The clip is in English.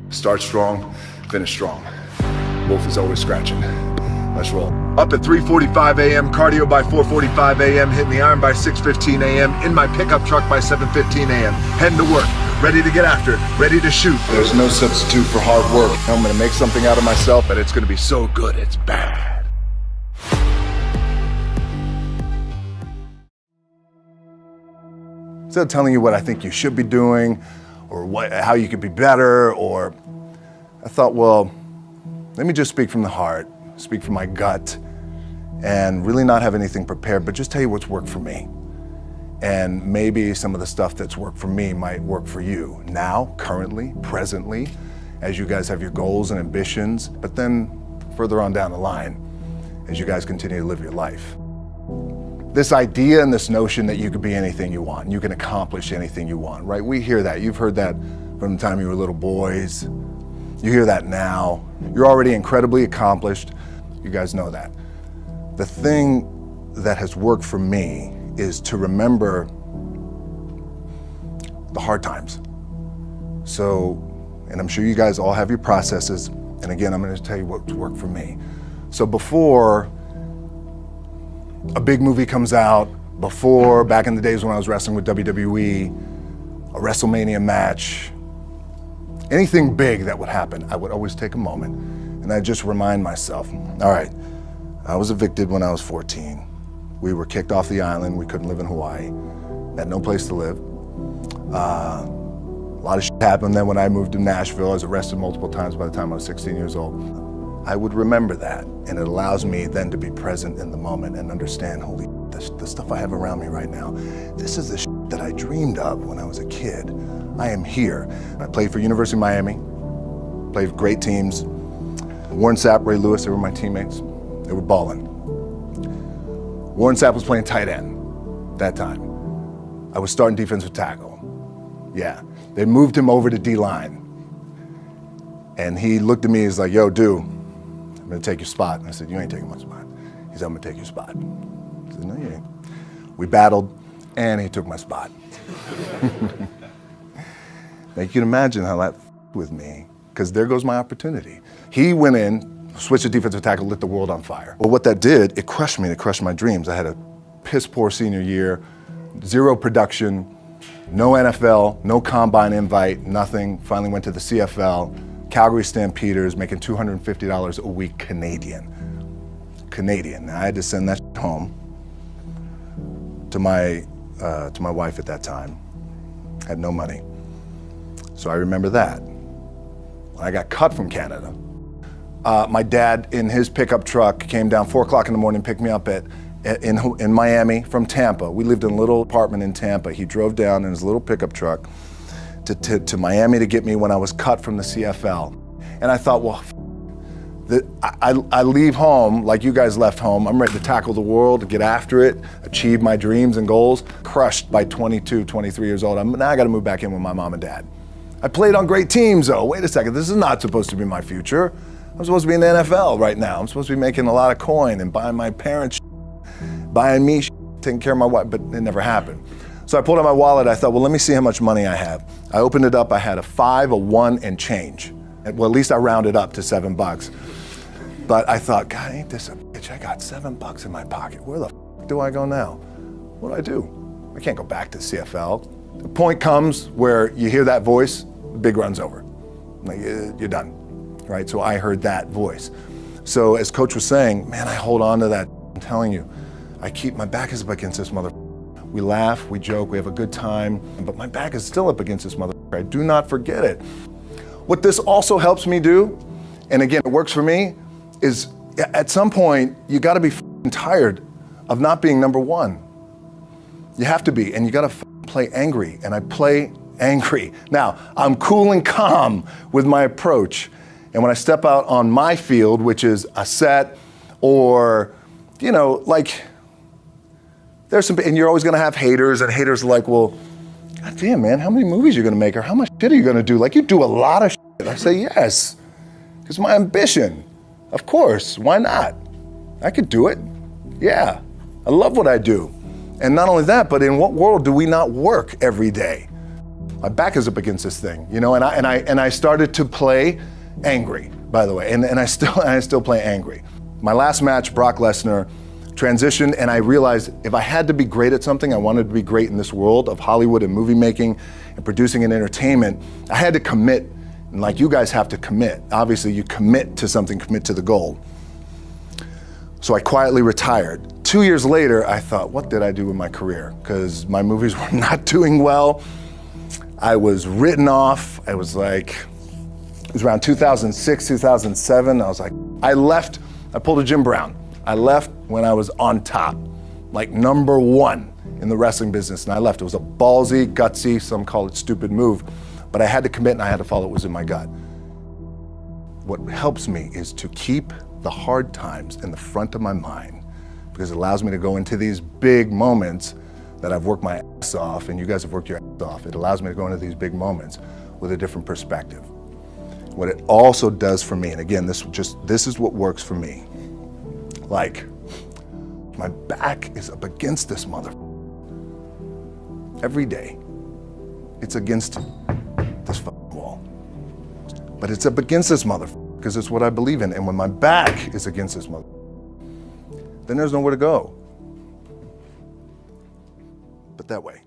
Start strong, finish strong. Wolf is always scratching. Let's roll. Up at 3:45 a.m., cardio by 4:45 a.m., hitting the iron by 6:15 a.m., in my pickup truck by 7:15 a.m., heading to work, ready to get after it, ready to shoot. There's no substitute for hard work. I'm gonna make something out of myself, but it's gonna be so good, it's bad. Instead of telling you what I think you should be doing, or how you could be better, or I thought, well, let me just speak from the heart, speak from my gut, and really not have anything prepared, but just tell you what's worked for me. And maybe some of the stuff that's worked for me might work for you now, currently, presently, as you guys have your goals and ambitions, but then further on down the line, as you guys continue to live your life. This idea and this notion that you could be anything you want, and you can accomplish anything you want, right? We hear that. You've heard that from the time you were little boys. You hear that now. You're already incredibly accomplished. You guys know that. The thing that has worked for me is to remember the hard times. So, and I'm sure you guys all have your processes. And again, I'm going to tell you what's worked for me. So before a big movie comes out, before, back in the days when I was wrestling with WWE, a WrestleMania match, anything big that would happen, I would always take a moment and I'd just remind myself, all right, I was evicted when I was 14. We were kicked off the island. We couldn't live in Hawaii. Had no place to live. A lot of shit happened then when I moved to Nashville. I was arrested multiple times by the time I was 16 years old. I would remember that, and it allows me then to be present in the moment and understand, holy, the stuff I have around me right now, this is the shit that I dreamed of when I was a kid. I am here. I played for University of Miami, played for great teams. Warren Sapp, Ray Lewis, they were my teammates. They were balling. Warren Sapp was playing tight end that time. I was starting defensive tackle. Yeah, they moved him over to D-line. And he looked at me, he's like, yo, dude, I'm gonna take your spot. And I said, you ain't taking my spot. He said, I'm gonna take your spot. I said, no, you ain't. We battled, and he took my spot. Now you can imagine how that with me, because there goes my opportunity. He went in, switched to defensive tackle, lit the world on fire. Well, what that did, it crushed me, it crushed my dreams. I had a piss poor senior year, zero production, no NFL, no combine invite, nothing. Finally went to the CFL, Calgary Stampeders, making $250 a week Canadian. Now I had to send that home to my wife at that time. Had no money. So I remember that. When I got cut from Canada, my dad in his pickup truck came down 4 o'clock in the morning, picked me up in Miami from Tampa. We lived in a little apartment in Tampa. He drove down in his little pickup truck to Miami to get me when I was cut from the CFL. And I thought, well, I leave home like you guys left home. I'm ready to tackle the world, to get after it, achieve my dreams and goals. Crushed by 22, 23 years old. Now I gotta move back in with my mom and dad. I played on great teams though. Wait a second, this is not supposed to be my future. I'm supposed to be in the NFL right now. I'm supposed to be making a lot of coin and buying my parents buying me taking care of my wife, but it never happened. So I pulled out my wallet, I thought, well, let me see how much money I have. I opened it up, I had a 5, a 1, and change. Well, at least I rounded up to $7. But I thought, God, ain't this a bitch? I got $7 in my pocket. Where the f do I go now? What do I do? I can't go back to CFL. The point comes where you hear that voice, the big run's over. Like, you're done, right? So I heard that voice. So as Coach was saying, man, I hold on to that. I'm telling you, I keep, my back is up against this mother. We laugh, we joke, we have a good time, but my back is still up against this mother. I do not forget it. What this also helps me do, and again, it works for me, is at some point, you gotta be tired of not being number one. You have to be, and you gotta play angry, and I play angry. Now, I'm cool and calm with my approach, and when I step out on my field, which is a set, or, you know, like, there's some, and you're always gonna have haters, and haters are like, well, God damn, man, how many movies are you gonna make, or how much shit are you gonna do? Like, you do a lot of shit. I say, yes, it's my ambition. Of course, why not? I could do it. Yeah, I love what I do. And not only that, but in what world do we not work every day? my back is up against this thing, you know, and I started to play angry, by the way, and I still play angry. My last match, Brock Lesnar, transitioned, and I realized if I had to be great at something, I wanted to be great in this world of Hollywood and movie making and producing and entertainment, I had to commit, and like you guys have to commit. Obviously, you commit to something, commit to the goal. So I quietly retired. 2 years later, I thought, what did I do with my career? Because my movies were not doing well. I was written off. It was around 2006, 2007. I was like, I pulled a Jim Brown. I left when I was on top, like number one in the wrestling business, and I left. It was a ballsy, gutsy, some call it stupid move, but I had to commit and I had to follow what was in my gut. What helps me is to keep the hard times in the front of my mind, because it allows me to go into these big moments that I've worked my ass off and you guys have worked your ass off. It allows me to go into these big moments with a different perspective. What it also does for me, and again, this is what works for me. Like, my back is up against this mother. Every day, it's against this wall. But it's up against this mother because it's what I believe in. And when my back is against this mother, then there's nowhere to go but that way.